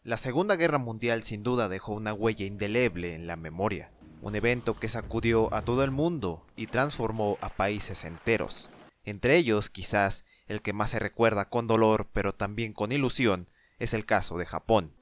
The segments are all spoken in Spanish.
La Segunda Guerra Mundial sin duda dejó una huella indeleble en la memoria, un evento que sacudió a todo el mundo y transformó a países enteros. Entre ellos, quizás, el que más se recuerda con dolor pero también con ilusión, es el caso de Japón.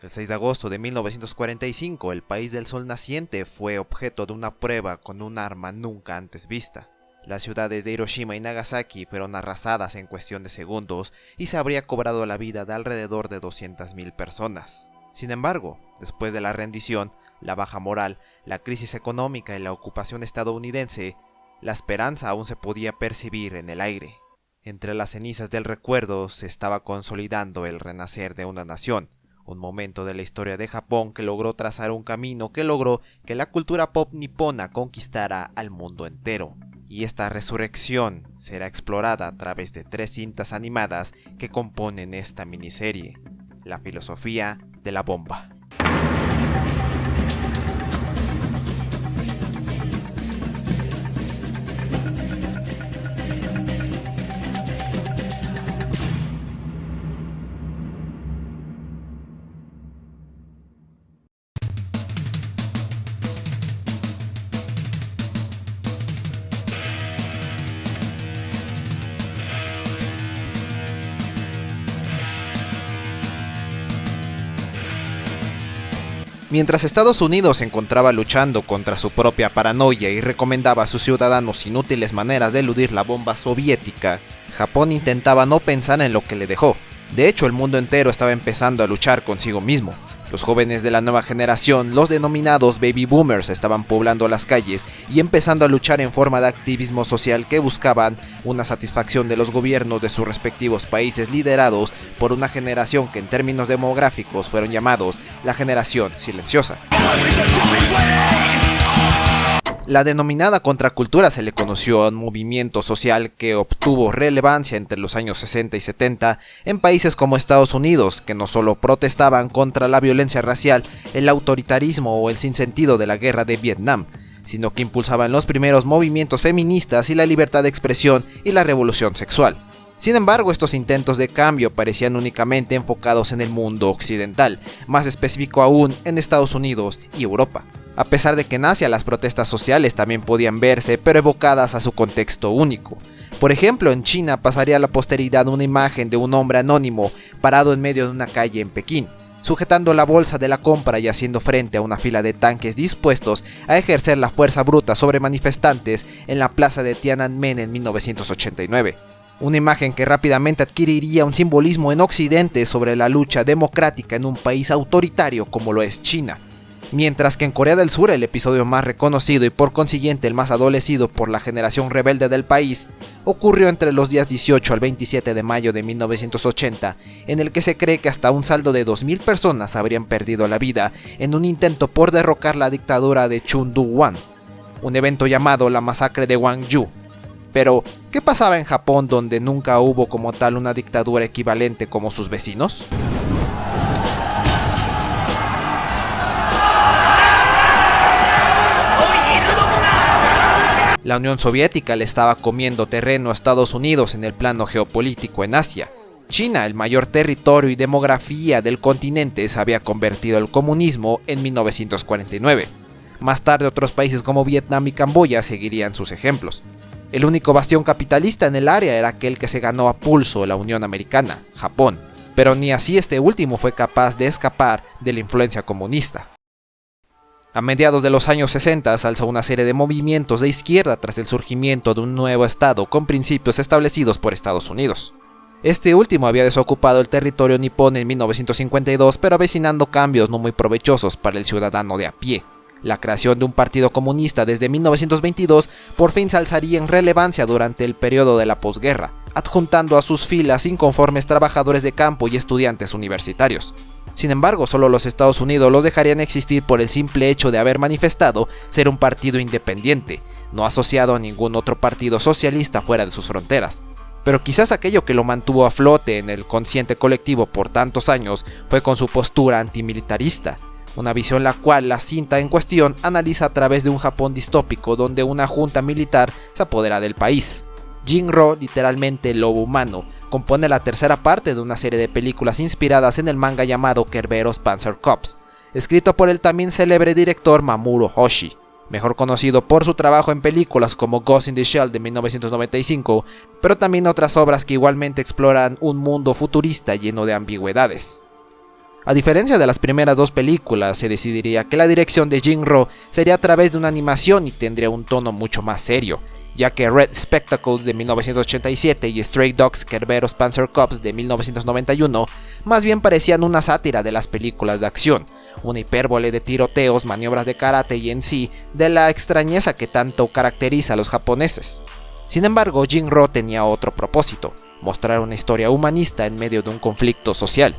El 6 de agosto de 1945, el país del sol naciente fue objeto de una prueba con un arma nunca antes vista. Las ciudades de Hiroshima y Nagasaki fueron arrasadas en cuestión de segundos y se habría cobrado la vida de alrededor de 200.000 personas. Sin embargo, después de la rendición, la baja moral, la crisis económica y la ocupación estadounidense, la esperanza aún se podía percibir en el aire. Entre las cenizas del recuerdo se estaba consolidando el renacer de una nación, un momento de la historia de Japón que logró trazar un camino que logró que la cultura pop nipona conquistara al mundo entero. Y esta resurrección será explorada a través de 3 cintas animadas que componen esta miniserie: La filosofía de la bomba. Mientras Estados Unidos se encontraba luchando contra su propia paranoia y recomendaba a sus ciudadanos inútiles maneras de eludir la bomba soviética, Japón intentaba no pensar en lo que le dejó. De hecho, el mundo entero estaba empezando a luchar consigo mismo. Los jóvenes de la nueva generación, los denominados baby boomers, estaban poblando las calles y empezando a luchar en forma de activismo social que buscaban una satisfacción de los gobiernos de sus respectivos países liderados por una generación que en términos demográficos fueron llamados la generación silenciosa. La denominada contracultura se le conoció a un movimiento social que obtuvo relevancia entre los años 60 y 70 en países como Estados Unidos, que no solo protestaban contra la violencia racial, el autoritarismo o el sinsentido de la guerra de Vietnam, sino que impulsaban los primeros movimientos feministas y la libertad de expresión y la revolución sexual. Sin embargo, estos intentos de cambio parecían únicamente enfocados en el mundo occidental, más específico aún en Estados Unidos y Europa. A pesar de que en Asia las protestas sociales también podían verse, pero evocadas a su contexto único. Por ejemplo, en China pasaría a la posteridad una imagen de un hombre anónimo parado en medio de una calle en Pekín, sujetando la bolsa de la compra y haciendo frente a una fila de tanques dispuestos a ejercer la fuerza bruta sobre manifestantes en la plaza de Tiananmen en 1989. Una imagen que rápidamente adquiriría un simbolismo en Occidente sobre la lucha democrática en un país autoritario como lo es China. Mientras que en Corea del Sur el episodio más reconocido y por consiguiente el más adolecido por la generación rebelde del país ocurrió entre los días 18 al 27 de mayo de 1980, en el que se cree que hasta un saldo de 2.000 personas habrían perdido la vida en un intento por derrocar la dictadura de Chun Doo-hwan, un evento llamado la masacre de Gwangju. Pero, ¿qué pasaba en Japón donde nunca hubo como tal una dictadura equivalente como sus vecinos? La Unión Soviética le estaba comiendo terreno a Estados Unidos en el plano geopolítico en Asia. China, el mayor territorio y demografía del continente, se había convertido al comunismo en 1949. Más tarde otros países como Vietnam y Camboya seguirían sus ejemplos. El único bastión capitalista en el área era aquel que se ganó a pulso la Unión Americana, Japón, pero ni así este último fue capaz de escapar de la influencia comunista. A mediados de los años 60 se alzó una serie de movimientos de izquierda tras el surgimiento de un nuevo estado con principios establecidos por Estados Unidos. Este último había desocupado el territorio nipón en 1952, pero avecinando cambios no muy provechosos para el ciudadano de a pie. La creación de un partido comunista desde 1922 por fin se alzaría en relevancia durante el periodo de la posguerra, adjuntando a sus filas inconformes trabajadores de campo y estudiantes universitarios. Sin embargo, solo los Estados Unidos los dejarían existir por el simple hecho de haber manifestado ser un partido independiente, no asociado a ningún otro partido socialista fuera de sus fronteras. Pero quizás aquello que lo mantuvo a flote en el consciente colectivo por tantos años fue con su postura antimilitarista, una visión la cual la cinta en cuestión analiza a través de un Japón distópico donde una junta militar se apodera del país. Jinro, literalmente lobo humano, compone la tercera parte de una serie de películas inspiradas en el manga llamado Kerberos Panzer Corps, escrito por el también célebre director Mamoru Oshii, mejor conocido por su trabajo en películas como Ghost in the Shell de 1995, pero también otras obras que igualmente exploran un mundo futurista lleno de ambigüedades. A diferencia de las primeras dos películas, se decidiría que la dirección de Jinro sería a través de una animación y tendría un tono mucho más serio, ya que Red Spectacles de 1987 y Stray Dogs Kerberos Panzer Corps de 1991 más bien parecían una sátira de las películas de acción, una hipérbole de tiroteos, maniobras de karate y en sí de la extrañeza que tanto caracteriza a los japoneses. Sin embargo, Jinro tenía otro propósito, mostrar una historia humanista en medio de un conflicto social.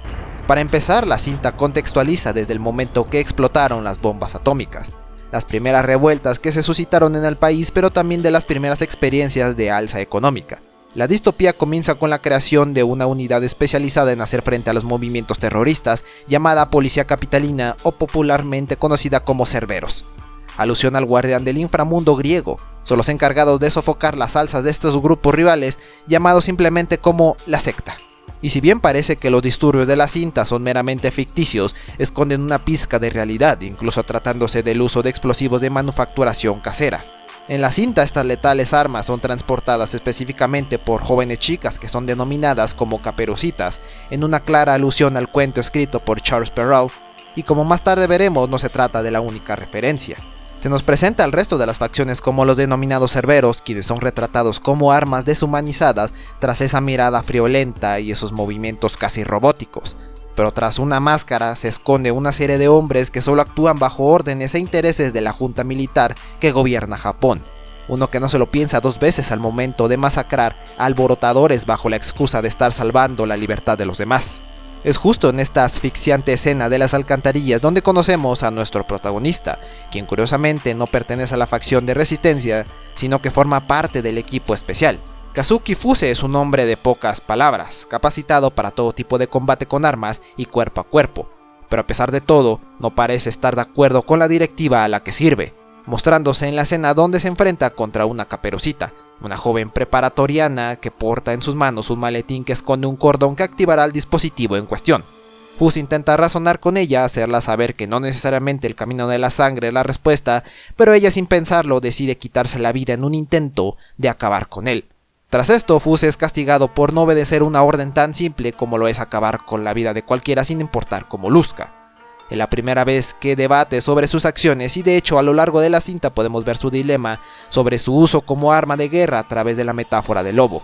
Para empezar, la cinta contextualiza desde el momento que explotaron las bombas atómicas, las primeras revueltas que se suscitaron en el país, pero también de las primeras experiencias de alza económica. La distopía comienza con la creación de una unidad especializada en hacer frente a los movimientos terroristas, llamada Policía Capitalina o popularmente conocida como Cerberos. Alusión al guardián del inframundo griego, son los encargados de sofocar las alzas de estos grupos rivales, llamados simplemente como la secta. Y si bien parece que los disturbios de la cinta son meramente ficticios, esconden una pizca de realidad, incluso tratándose del uso de explosivos de manufacturación casera. En la cinta estas letales armas son transportadas específicamente por jóvenes chicas que son denominadas como caperucitas, en una clara alusión al cuento escrito por Charles Perrault, y como más tarde veremos no se trata de la única referencia. Se nos presenta al resto de las facciones como los denominados Cerberos, quienes son retratados como armas deshumanizadas tras esa mirada friolenta y esos movimientos casi robóticos. Pero tras una máscara se esconde una serie de hombres que solo actúan bajo órdenes e intereses de la junta militar que gobierna Japón. Uno que no se lo piensa dos veces al momento de masacrar a alborotadores bajo la excusa de estar salvando la libertad de los demás. Es justo en esta asfixiante escena de las alcantarillas donde conocemos a nuestro protagonista, quien curiosamente no pertenece a la facción de resistencia, sino que forma parte del equipo especial. Kazuki Fuse es un hombre de pocas palabras, capacitado para todo tipo de combate con armas y cuerpo a cuerpo, pero a pesar de todo, no parece estar de acuerdo con la directiva a la que sirve, mostrándose en la escena donde se enfrenta contra una caperucita, una joven preparatoriana que porta en sus manos un maletín que esconde un cordón que activará el dispositivo en cuestión. Fuse intenta razonar con ella, hacerla saber que no necesariamente el camino de la sangre es la respuesta, pero ella sin pensarlo decide quitarse la vida en un intento de acabar con él. Tras esto, Fuse es castigado por no obedecer una orden tan simple como lo es acabar con la vida de cualquiera sin importar cómo luzca. Es la primera vez que debate sobre sus acciones y de hecho a lo largo de la cinta podemos ver su dilema sobre su uso como arma de guerra a través de la metáfora del lobo.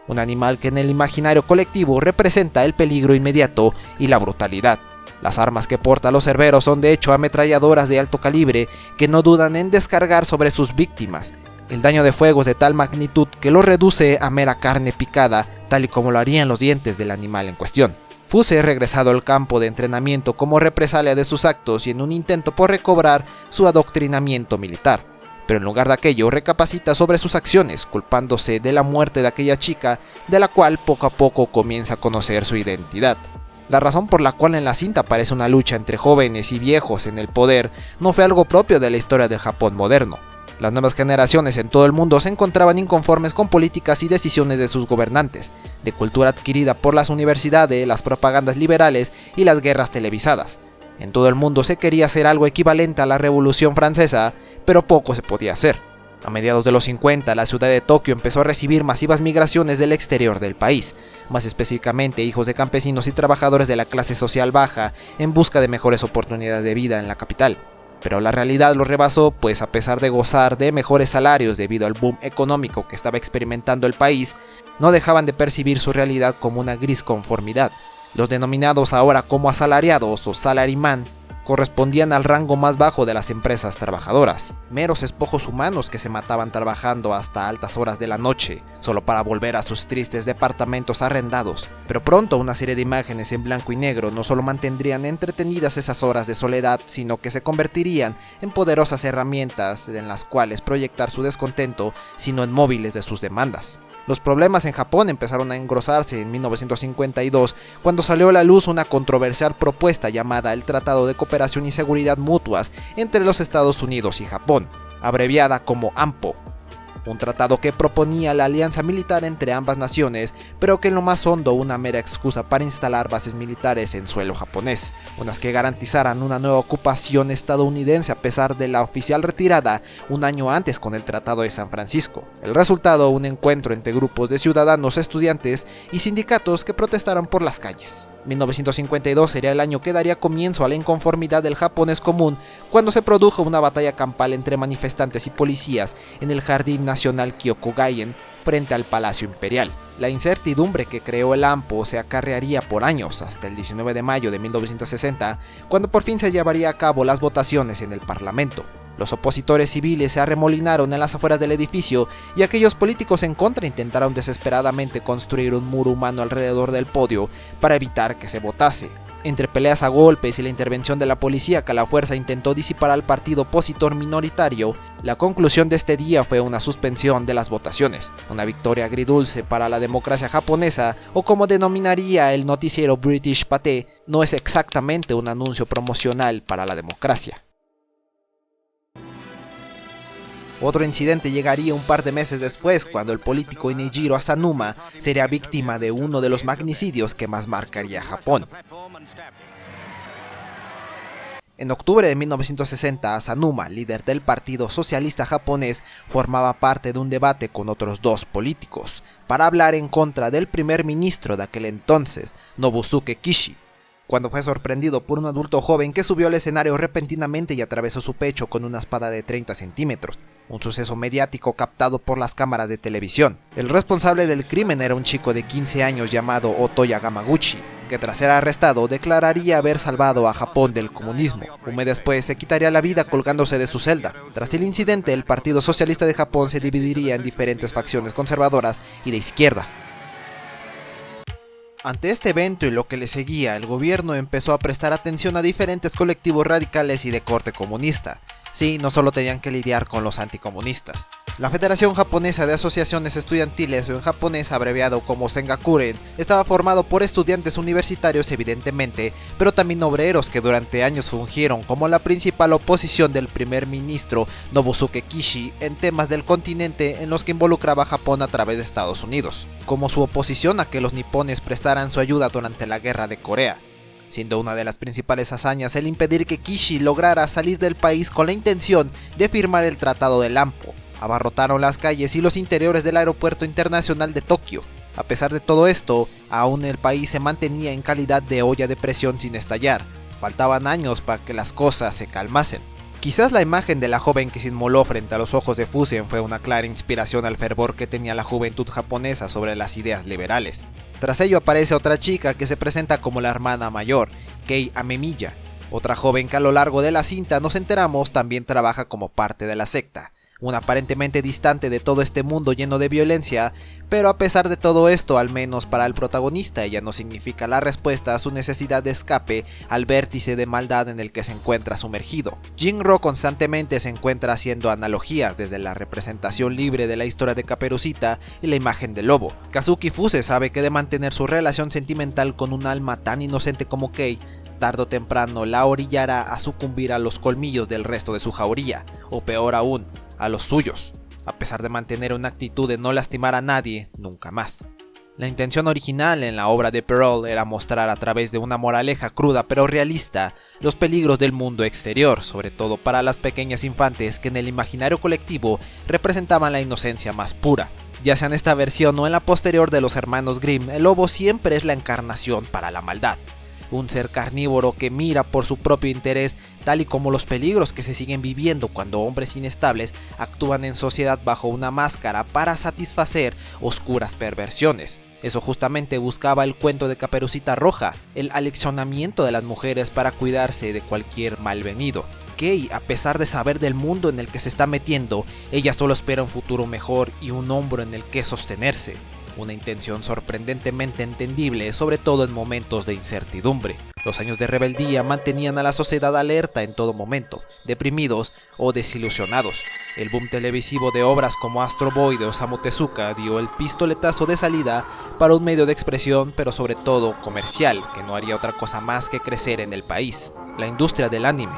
Un animal que en el imaginario colectivo representa el peligro inmediato y la brutalidad. Las armas que porta los Cerberos son de hecho ametralladoras de alto calibre que no dudan en descargar sobre sus víctimas. El daño de fuego es de tal magnitud que lo reduce a mera carne picada, tal y como lo harían los dientes del animal en cuestión. Fuse es regresado al campo de entrenamiento como represalia de sus actos y en un intento por recobrar su adoctrinamiento militar, pero en lugar de aquello recapacita sobre sus acciones, culpándose de la muerte de aquella chica, de la cual poco a poco comienza a conocer su identidad. La razón por la cual en la cinta aparece una lucha entre jóvenes y viejos en el poder no fue algo propio de la historia del Japón moderno. Las nuevas generaciones en todo el mundo se encontraban inconformes con políticas y decisiones de sus gobernantes, de cultura adquirida por las universidades, las propagandas liberales y las guerras televisadas. En todo el mundo se quería hacer algo equivalente a la Revolución Francesa, pero poco se podía hacer. A mediados de los 50, la ciudad de Tokio empezó a recibir masivas migraciones del exterior del país, más específicamente hijos de campesinos y trabajadores de la clase social baja en busca de mejores oportunidades de vida en la capital. Pero la realidad lo rebasó, pues a pesar de gozar de mejores salarios debido al boom económico que estaba experimentando el país, no dejaban de percibir su realidad como una gris conformidad. Los denominados ahora como asalariados o salaryman correspondían al rango más bajo de las empresas trabajadoras, meros espojos humanos que se mataban trabajando hasta altas horas de la noche, solo para volver a sus tristes departamentos arrendados. Pero pronto una serie de imágenes en blanco y negro no solo mantendrían entretenidas esas horas de soledad, sino que se convertirían en poderosas herramientas en las cuales proyectar su descontento, sino en móviles de sus demandas. Los problemas en Japón empezaron a engrosarse en 1952 cuando salió a la luz una controversial propuesta llamada el Tratado de Cooperación y Seguridad Mutuas entre los Estados Unidos y Japón, abreviada como AMPO. un tratado que proponía la alianza militar entre ambas naciones, pero que en lo más hondo una mera excusa para instalar bases militares en suelo japonés, unas que garantizaran una nueva ocupación estadounidense a pesar de la oficial retirada un año antes con el Tratado de San Francisco. El resultado, un encuentro entre grupos de ciudadanos, estudiantes y sindicatos que protestaron por las calles. 1952 sería el año que daría comienzo a la inconformidad del japonés común cuando se produjo una batalla campal entre manifestantes y policías en el Jardín Nacional Kyokugaien frente al Palacio Imperial. La incertidumbre que creó el AMPO se acarrearía por años hasta el 19 de mayo de 1960, cuando por fin se llevaría a cabo las votaciones en el Parlamento. Los opositores civiles se arremolinaron en las afueras del edificio y aquellos políticos en contra intentaron desesperadamente construir un muro humano alrededor del podio para evitar que se votase. Entre peleas a golpes y la intervención de la policía que a la fuerza intentó disipar al partido opositor minoritario, la conclusión de este día fue una suspensión de las votaciones, una victoria agridulce para la democracia japonesa, o como denominaría el noticiero British Pathé, no es exactamente un anuncio promocional para la democracia. Otro incidente llegaría un par de meses después, cuando el político Inejiro Asanuma sería víctima de uno de los magnicidios que más marcaría a Japón. En octubre de 1960, Asanuma, líder del Partido Socialista Japonés, formaba parte de un debate con otros dos políticos para hablar en contra del primer ministro de aquel entonces, Nobusuke Kishi, cuando fue sorprendido por un adulto joven que subió al escenario repentinamente y atravesó su pecho con una espada de 30 centímetros. Un suceso mediático captado por las cámaras de televisión. El responsable del crimen era un chico de 15 años llamado Otoya Yamaguchi, que tras ser arrestado declararía haber salvado a Japón del comunismo. Un mes después se quitaría la vida colgándose de su celda. Tras el incidente, el Partido Socialista de Japón se dividiría en diferentes facciones conservadoras y de izquierda. Ante este evento y lo que le seguía, el gobierno empezó a prestar atención a diferentes colectivos radicales y de corte comunista. Sí, no solo tenían que lidiar con los anticomunistas. La Federación Japonesa de Asociaciones Estudiantiles, o en japonés abreviado como Sengakuren, estaba formado por estudiantes universitarios evidentemente, pero también obreros que durante años fungieron como la principal oposición del primer ministro Nobusuke Kishi en temas del continente en los que involucraba a Japón a través de Estados Unidos, como su oposición a que los nipones prestaran su ayuda durante la Guerra de Corea, siendo una de las principales hazañas el impedir que Kishi lograra salir del país con la intención de firmar el Tratado del AMPO. Abarrotaron las calles y los interiores del Aeropuerto Internacional de Tokio. A pesar de todo esto, aún el país se mantenía en calidad de olla de presión sin estallar. Faltaban años para que las cosas se calmasen. Quizás la imagen de la joven que se inmoló frente a los ojos de Fusen fue una clara inspiración al fervor que tenía la juventud japonesa sobre las ideas liberales. Tras ello aparece otra chica que se presenta como la hermana mayor, Kei Amemiya, otra joven que a lo largo de la cinta nos enteramos también trabaja como parte de la secta, una aparentemente distante de todo este mundo lleno de violencia, pero a pesar de todo esto, al menos para el protagonista, ella no significa la respuesta a su necesidad de escape al vértice de maldad en el que se encuentra sumergido. Jinro constantemente se encuentra haciendo analogías desde la representación libre de la historia de Caperucita y la imagen del lobo. Kazuki Fuse sabe que de mantener su relación sentimental con un alma tan inocente como Kei, tarde o temprano la orillará a sucumbir a los colmillos del resto de su jauría, o peor aún, a los suyos, a pesar de mantener una actitud de no lastimar a nadie nunca más. La intención original en la obra de Perrault era mostrar a través de una moraleja cruda pero realista los peligros del mundo exterior, sobre todo para las pequeñas infantes que en el imaginario colectivo representaban la inocencia más pura. Ya sea en esta versión o en la posterior de los hermanos Grimm, el lobo siempre es la encarnación para la maldad. Un ser carnívoro que mira por su propio interés, tal y como los peligros que se siguen viviendo cuando hombres inestables actúan en sociedad bajo una máscara para satisfacer oscuras perversiones. Eso justamente buscaba el cuento de Caperucita Roja, el aleccionamiento de las mujeres para cuidarse de cualquier malvenido. Kei, a pesar de saber del mundo en el que se está metiendo, ella solo espera un futuro mejor y un hombro en el que sostenerse. Una intención sorprendentemente entendible, sobre todo en momentos de incertidumbre. Los años de rebeldía mantenían a la sociedad alerta en todo momento, deprimidos o desilusionados. El boom televisivo de obras como Astro Boy de Osamu Tezuka dio el pistoletazo de salida para un medio de expresión, pero sobre todo comercial, que no haría otra cosa más que crecer en el país, la industria del anime.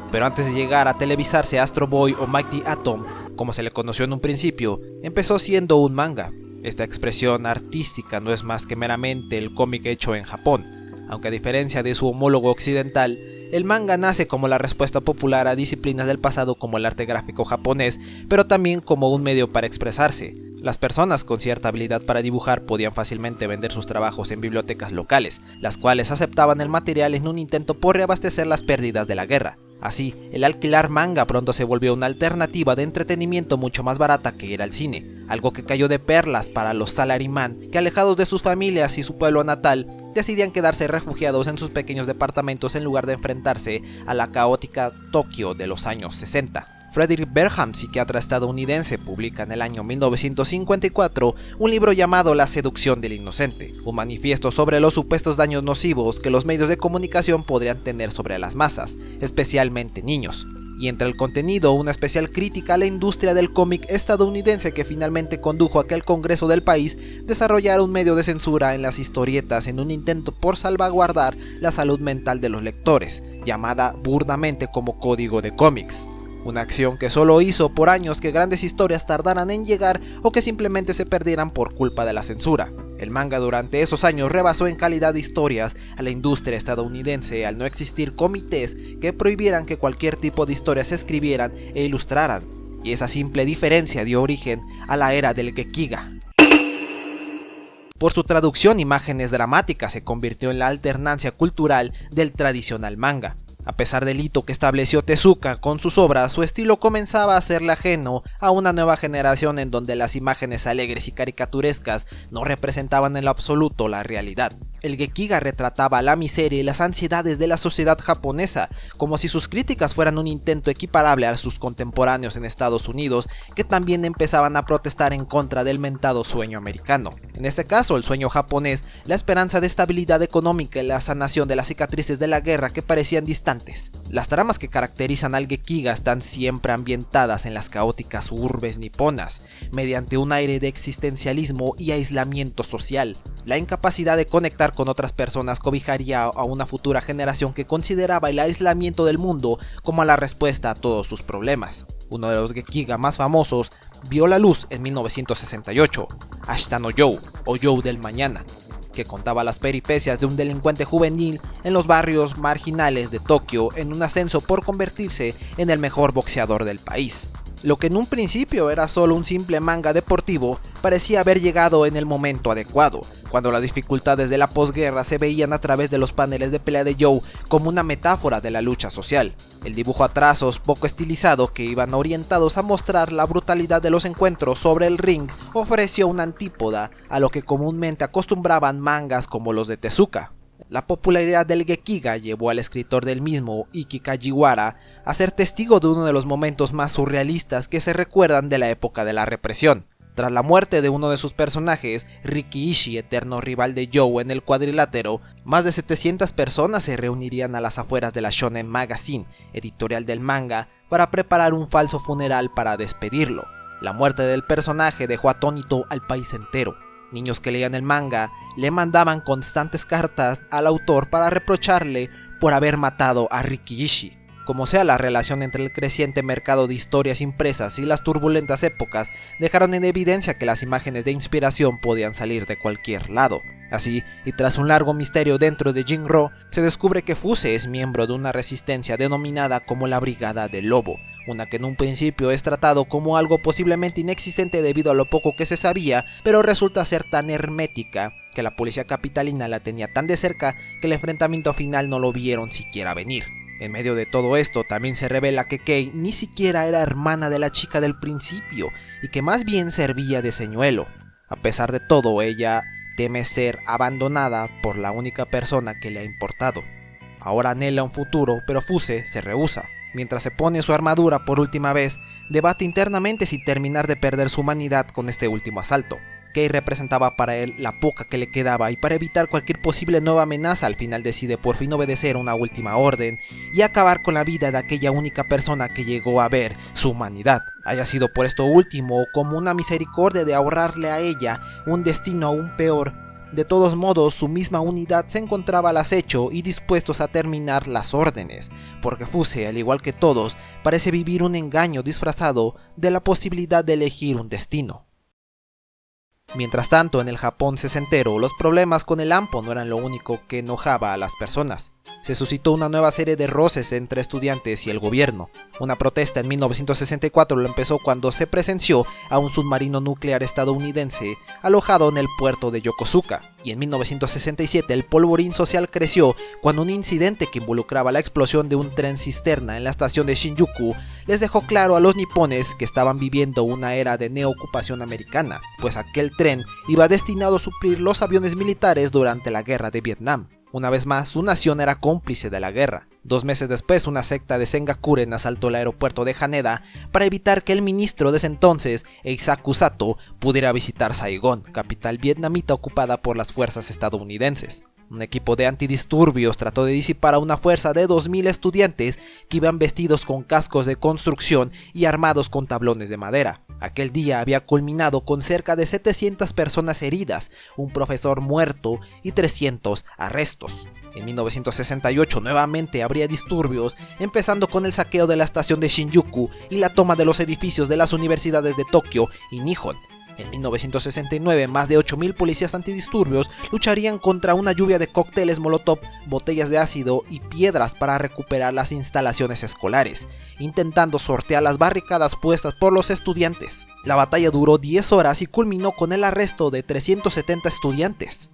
Pero antes de llegar a televisarse Astro Boy o Mighty Atom, Como se le conoció en un principio, empezó siendo un manga. Esta expresión artística no es más que meramente el cómic hecho en Japón, aunque a diferencia de su homólogo occidental, el manga nace como la respuesta popular a disciplinas del pasado como el arte gráfico japonés, pero también como un medio para expresarse. Las personas con cierta habilidad para dibujar podían fácilmente vender sus trabajos en bibliotecas locales, las cuales aceptaban el material en un intento por reabastecer las pérdidas de la guerra. Así, el alquilar manga pronto se volvió una alternativa de entretenimiento mucho más barata que ir al cine, algo que cayó de perlas para los salaryman que, alejados de sus familias y su pueblo natal, decidían quedarse refugiados en sus pequeños departamentos en lugar de enfrentarse a la caótica Tokio de los años 60. Frederick Bergham, psiquiatra estadounidense, publica en el año 1954 un libro llamado La seducción del inocente, un manifiesto sobre los supuestos daños nocivos que los medios de comunicación podrían tener sobre las masas, especialmente niños. Y entre el contenido, una especial crítica a la industria del cómic estadounidense que finalmente condujo a que el Congreso del país desarrollara un medio de censura en las historietas en un intento por salvaguardar la salud mental de los lectores, llamada burdamente como Código de Cómics. Una acción que solo hizo por años que grandes historias tardaran en llegar o que simplemente se perdieran por culpa de la censura. El manga durante esos años rebasó en calidad de historias a la industria estadounidense al no existir comités que prohibieran que cualquier tipo de historias se escribieran e ilustraran, y esa simple diferencia dio origen a la era del Gekiga. Por su traducción, imágenes dramáticas se convirtió en la alternancia cultural del tradicional manga. A pesar del hito que estableció Tezuka con sus obras, su estilo comenzaba a serle ajeno a una nueva generación en donde las imágenes alegres y caricaturescas no representaban en lo absoluto la realidad. El Gekiga retrataba la miseria y las ansiedades de la sociedad japonesa, como si sus críticas fueran un intento equiparable a sus contemporáneos en Estados Unidos, que también empezaban a protestar en contra del mentado sueño americano. En este caso, el sueño japonés, la esperanza de estabilidad económica y la sanación de las cicatrices de la guerra que parecían distantes. Las tramas que caracterizan al Gekiga están siempre ambientadas en las caóticas urbes niponas, mediante un aire de existencialismo y aislamiento social. La incapacidad de conectar con otras personas cobijaría a una futura generación que consideraba el aislamiento del mundo como la respuesta a todos sus problemas. Uno de los Gekiga más famosos vio la luz en 1968, Ashita no Joe, o Joe del Mañana, que contaba las peripecias de un delincuente juvenil en los barrios marginales de Tokio en un ascenso por convertirse en el mejor boxeador del país. Lo que en un principio era solo un simple manga deportivo parecía haber llegado en el momento adecuado, cuando las dificultades de la posguerra se veían a través de los paneles de pelea de Joe como una metáfora de la lucha social. El dibujo a trazos poco estilizado que iban orientados a mostrar la brutalidad de los encuentros sobre el ring ofreció una antípoda a lo que comúnmente acostumbraban mangas como los de Tezuka. La popularidad del Gekiga llevó al escritor del mismo, Ikki Kajiwara, a ser testigo de uno de los momentos más surrealistas que se recuerdan de la época de la represión. Tras la muerte de uno de sus personajes, Rikiishi, eterno rival de Joe en el cuadrilátero, más de 700 personas se reunirían a las afueras de la Shonen Magazine, editorial del manga, para preparar un falso funeral para despedirlo. La muerte del personaje dejó atónito al país entero. Niños que leían el manga le mandaban constantes cartas al autor para reprocharle por haber matado a Rikiishi. Como sea, la relación entre el creciente mercado de historias impresas y las turbulentas épocas dejaron en evidencia que las imágenes de inspiración podían salir de cualquier lado. Así, y tras un largo misterio dentro de Jinro, se descubre que Fuse es miembro de una resistencia denominada como la Brigada del Lobo, una que en un principio es tratado como algo posiblemente inexistente debido a lo poco que se sabía, pero resulta ser tan hermética que la policía capitalina la tenía tan de cerca que el enfrentamiento final no lo vieron siquiera venir. En medio de todo esto también se revela que Kei ni siquiera era hermana de la chica del principio y que más bien servía de señuelo. A pesar de todo, ella teme ser abandonada por la única persona que le ha importado. Ahora anhela un futuro, pero Fuse se rehúsa. Mientras se pone su armadura por última vez, debate internamente si terminar de perder su humanidad con este último asalto. Kei representaba para él la poca que le quedaba y para evitar cualquier posible nueva amenaza al final decide por fin obedecer una última orden y acabar con la vida de aquella única persona que llegó a ver su humanidad. Haya sido por esto último o como una misericordia de ahorrarle a ella un destino aún peor, De todos modos, su misma unidad se encontraba al acecho y dispuestos a terminar las órdenes, porque Fuse, al igual que todos, parece vivir un engaño disfrazado de la posibilidad de elegir un destino. Mientras tanto, en el Japón sesentero, los problemas con el AMPO no eran lo único que enojaba a las personas. Se suscitó una nueva serie de roces entre estudiantes y el gobierno. Una protesta en 1964 lo empezó cuando se presenció a un submarino nuclear estadounidense alojado en el puerto de Yokosuka. Y en 1967 el polvorín social creció cuando un incidente que involucraba la explosión de un tren cisterna en la estación de Shinjuku les dejó claro a los nipones que estaban viviendo una era de neoocupación americana, pues aquel tren iba destinado a suplir los aviones militares durante la guerra de Vietnam. Una vez más, su nación era cómplice de la guerra. 2 meses después, una secta de Sengakuren asaltó el aeropuerto de Haneda para evitar que el ministro de ese entonces, Eisaku Sato, pudiera visitar Saigón, capital vietnamita ocupada por las fuerzas estadounidenses. Un equipo de antidisturbios trató de disipar a una fuerza de 2000 estudiantes que iban vestidos con cascos de construcción y armados con tablones de madera. Aquel día había culminado con cerca de 700 personas heridas, un profesor muerto y 300 arrestos. En 1968 nuevamente habría disturbios, empezando con el saqueo de la estación de Shinjuku y la toma de los edificios de las universidades de Tokio y Nihon. En 1969, más de 8000 policías antidisturbios lucharían contra una lluvia de cócteles molotov, botellas de ácido y piedras para recuperar las instalaciones escolares, intentando sortear las barricadas puestas por los estudiantes. La batalla duró 10 horas y culminó con el arresto de 370 estudiantes.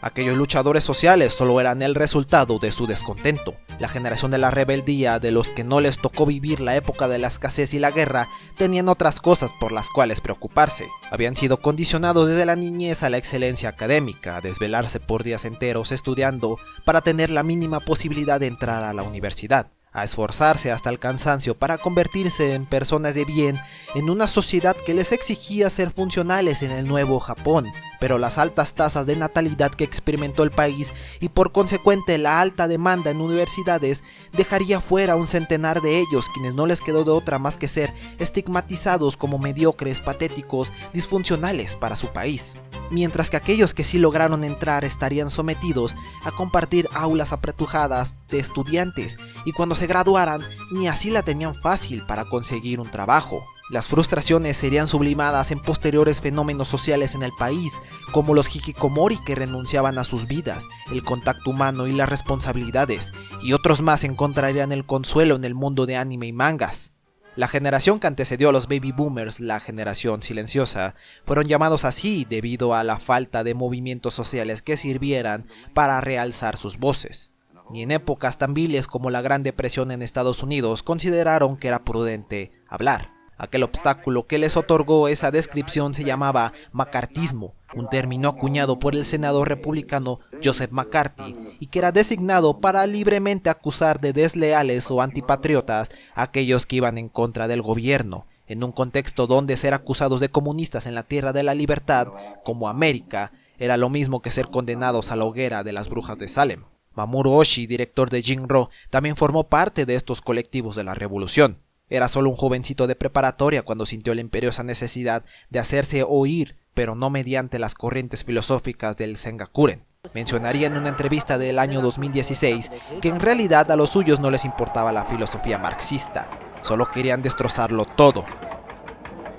Aquellos luchadores sociales solo eran el resultado de su descontento. La generación de la rebeldía, de los que no les tocó vivir la época de la escasez y la guerra, tenían otras cosas por las cuales preocuparse. Habían sido condicionados desde la niñez a la excelencia académica, a desvelarse por días enteros estudiando para tener la mínima posibilidad de entrar a la universidad, a esforzarse hasta el cansancio para convertirse en personas de bien en una sociedad que les exigía ser funcionales en el nuevo Japón. Pero las altas tasas de natalidad que experimentó el país y por consecuente la alta demanda en universidades dejaría fuera a un centenar de ellos, quienes no les quedó de otra más que ser estigmatizados como mediocres, patéticos, disfuncionales para su país. Mientras que aquellos que sí lograron entrar estarían sometidos a compartir aulas apretujadas de estudiantes y cuando se graduaran ni así la tenían fácil para conseguir un trabajo. Las frustraciones serían sublimadas en posteriores fenómenos sociales en el país, como los hikikomori que renunciaban a sus vidas, el contacto humano y las responsabilidades, y otros más encontrarían el consuelo en el mundo de anime y mangas. La generación que antecedió a los baby boomers, la generación silenciosa, fueron llamados así debido a la falta de movimientos sociales que sirvieran para realzar sus voces. Ni en épocas tan viles como la Gran Depresión en Estados Unidos consideraron que era prudente hablar. Aquel obstáculo que les otorgó esa descripción se llamaba macartismo, un término acuñado por el senador republicano Joseph McCarthy y que era designado para libremente acusar de desleales o antipatriotas a aquellos que iban en contra del gobierno, en un contexto donde ser acusados de comunistas en la tierra de la libertad, como América, era lo mismo que ser condenados a la hoguera de las brujas de Salem. Mamoru Oshii, director de Jinro, también formó parte de estos colectivos de la revolución. Era solo un jovencito de preparatoria cuando sintió la imperiosa necesidad de hacerse oír, pero no mediante las corrientes filosóficas del Sengakuren. Mencionaría en una entrevista del año 2016 que en realidad a los suyos no les importaba la filosofía marxista, solo querían destrozarlo todo.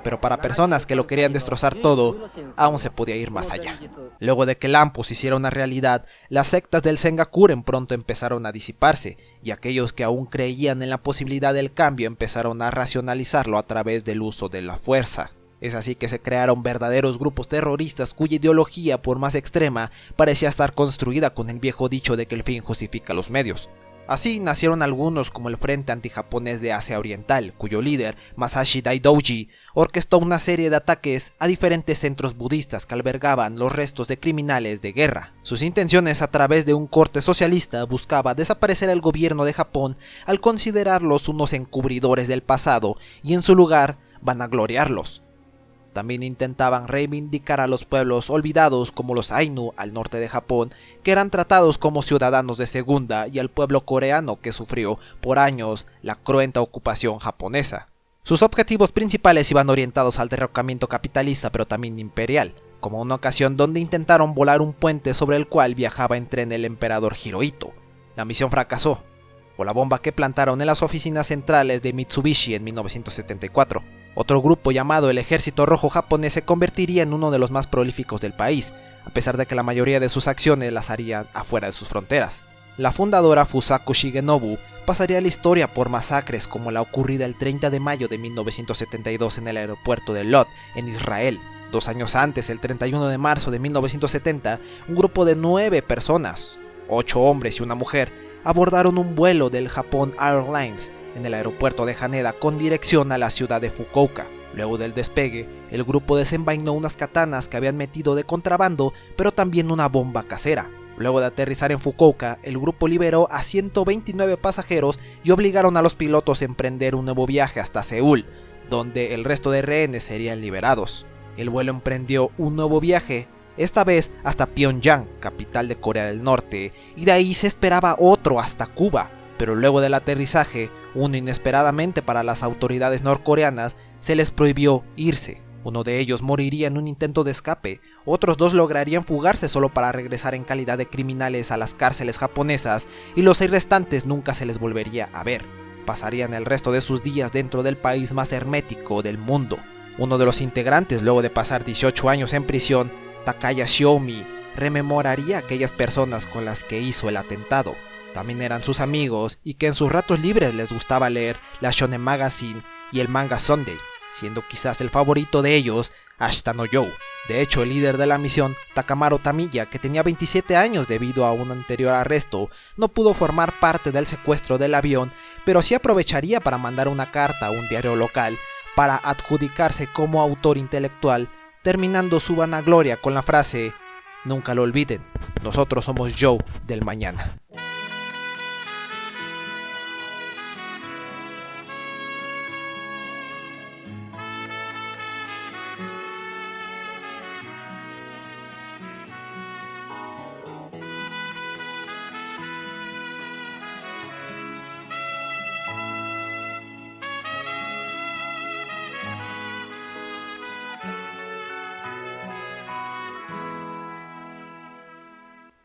Pero para personas que lo querían destrozar todo, aún se podía ir más allá. Luego de que el AMPO se hiciera una realidad, las sectas del Sengakuren pronto empezaron a disiparse, y aquellos que aún creían en la posibilidad del cambio empezaron a racionalizarlo a través del uso de la fuerza. Es así que se crearon verdaderos grupos terroristas cuya ideología, por más extrema, parecía estar construida con el viejo dicho de que el fin justifica los medios. Así nacieron algunos como el Frente Antijaponés de Asia Oriental, cuyo líder, Masashi Daidouji, orquestó una serie de ataques a diferentes centros budistas que albergaban los restos de criminales de guerra. Sus intenciones a través de un corte socialista buscaba desaparecer el gobierno de Japón al considerarlos unos encubridores del pasado y en su lugar vanagloriarlos. También intentaban reivindicar a los pueblos olvidados como los Ainu al norte de Japón, que eran tratados como ciudadanos de segunda, y al pueblo coreano que sufrió por años la cruenta ocupación japonesa. Sus objetivos principales iban orientados al derrocamiento capitalista pero también imperial. como una ocasión donde intentaron volar un puente sobre el cual viajaba en tren el emperador Hirohito. La misión fracasó, por la bomba que plantaron en las oficinas centrales de Mitsubishi en 1974. Otro grupo llamado el Ejército Rojo Japonés se convertiría en uno de los más prolíficos del país, a pesar de que la mayoría de sus acciones las harían afuera de sus fronteras. La fundadora Fusaku Shigenobu pasaría a la historia por masacres como la ocurrida el 30 de mayo de 1972 en el aeropuerto de Lod, en Israel. 2 años antes, el 31 de marzo de 1970, un grupo de 9 personas, 8 hombres y una mujer, abordaron un vuelo del Japan Airlines en el aeropuerto de Haneda con dirección a la ciudad de Fukuoka. Luego del despegue, el grupo desenvainó unas katanas que habían metido de contrabando, pero también una bomba casera. Luego de aterrizar en Fukuoka, el grupo liberó a 129 pasajeros y obligaron a los pilotos a emprender un nuevo viaje hasta Seúl, donde el resto de rehenes serían liberados. El vuelo emprendió un nuevo viaje, esta vez hasta Pyongyang, capital de Corea del Norte, y de ahí se esperaba otro hasta Cuba, pero luego del aterrizaje, inesperadamente para las autoridades norcoreanas, se les prohibió irse. Uno de ellos moriría en un intento de escape, otros 2 lograrían fugarse solo para regresar en calidad de criminales a las cárceles japonesas, y los 6 restantes nunca se les volvería a ver. Pasarían el resto de sus días dentro del país más hermético del mundo. Uno de los integrantes, luego de pasar 18 años en prisión, Takaya Shiomi, rememoraría a aquellas personas con las que hizo el atentado. También eran sus amigos y que en sus ratos libres les gustaba leer la Shonen Magazine y el Manga Sunday, siendo quizás el favorito de ellos Ashita no Joe. De hecho, el líder de la misión, Takamaro Tamiya, que tenía 27 años debido a un anterior arresto, no pudo formar parte del secuestro del avión, pero sí aprovecharía para mandar una carta a un diario local para adjudicarse como autor intelectual, terminando su vanagloria con la frase: "Nunca lo olviden, nosotros somos Joe del mañana".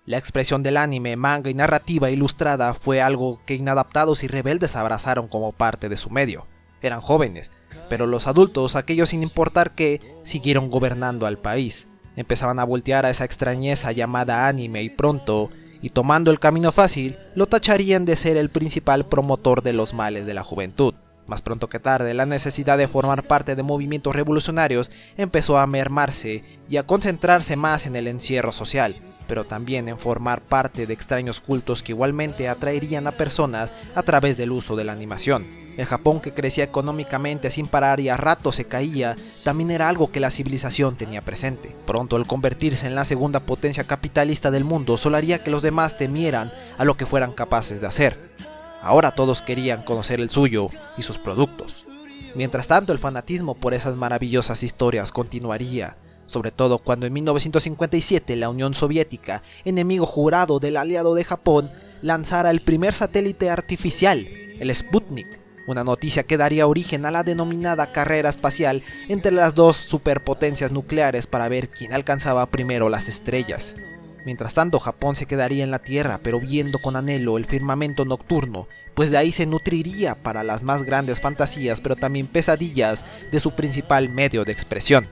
La expresión del anime, manga y narrativa ilustrada fue algo que inadaptados y rebeldes abrazaron como parte de su medio. Eran jóvenes, pero los adultos, aquellos sin importar qué, siguieron gobernando al país. Empezaban a voltear a esa extrañeza llamada anime y pronto, y tomando el camino fácil, lo tacharían de ser el principal promotor de los males de la juventud. Más pronto que tarde, la necesidad de formar parte de movimientos revolucionarios empezó a mermarse y a concentrarse más en el encierro social, pero también en formar parte de extraños cultos que igualmente atraerían a personas a través del uso de la animación. El Japón, que crecía económicamente sin parar y a ratos se caía, también era algo que la civilización tenía presente. Pronto, el convertirse en la segunda potencia capitalista del mundo solo haría que los demás temieran a lo que fueran capaces de hacer. Ahora todos querían conocer el suyo y sus productos. Mientras tanto, el fanatismo por esas maravillosas historias continuaría, sobre todo cuando en 1957 la Unión Soviética, enemigo jurado del aliado de Japón, lanzara el primer satélite artificial, el Sputnik, una noticia que daría origen a la denominada carrera espacial entre las dos superpotencias nucleares para ver quién alcanzaba primero las estrellas. Mientras tanto, Japón se quedaría en la Tierra, pero viendo con anhelo el firmamento nocturno, pues de ahí se nutriría para las más grandes fantasías, pero también pesadillas de su principal medio de expresión.